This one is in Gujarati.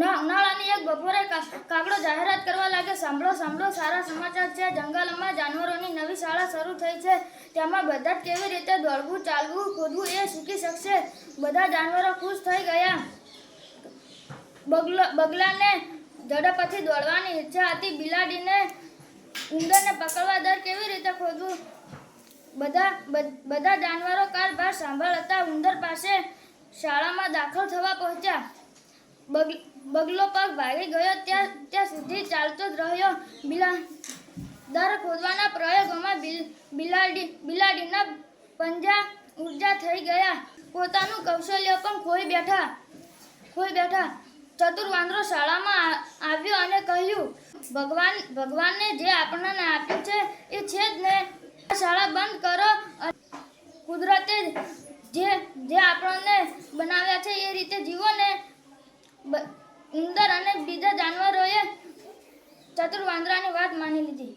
ઉનાળાની એક બપોરે કાગડો જાહેરાત કરવા લાગે, સાંભળો સાંભળો, સારા સમાચાર છે. જંગલમાં જાનવરોની નવી શાળા શરૂ થઈ છે. તેમાં બધા જ કેવી રીતે દોડવું, ચાલવું, કૂદવું એ શીખી શકશે. બધા જાનવરો ખુશ થઈ ગયા. બગલાને ઝડપથી દોડવાની ઈચ્છા હતી. બિલાડીને ઉંદરને પકડવા દર કેવી રીતે ખોદવું. બધા જાનવરો કારભાર સાંભળ હતા. ઉંદર પાસે શાળામાં દાખલ થવા પહોંચ્યા. બગલો પગ ભાગી ગયો ત્યાં સુધી ચાલતો જ રહ્યો. દર ખોદવાના પ્રયોગોમાં બિલાડીના પંજા ઊંચા થઈ ગયા. પોતાનું કૌશલ્ય પણ ખોઈ બેઠા. ચતુર વાંદરો શાળામાં આવ્યો અને કહ્યું, ભગવાને જે આપણને આપ્યું છે એ છે જ ને. આ શાળા બંધ કરો. કુદરતે જે આપણને બનાવ્યા છે એ રીતે જીવો ને. ઉંદર અને બીજા જાનવરોએ ચતુર વાંદરાની વાત માની લીધી.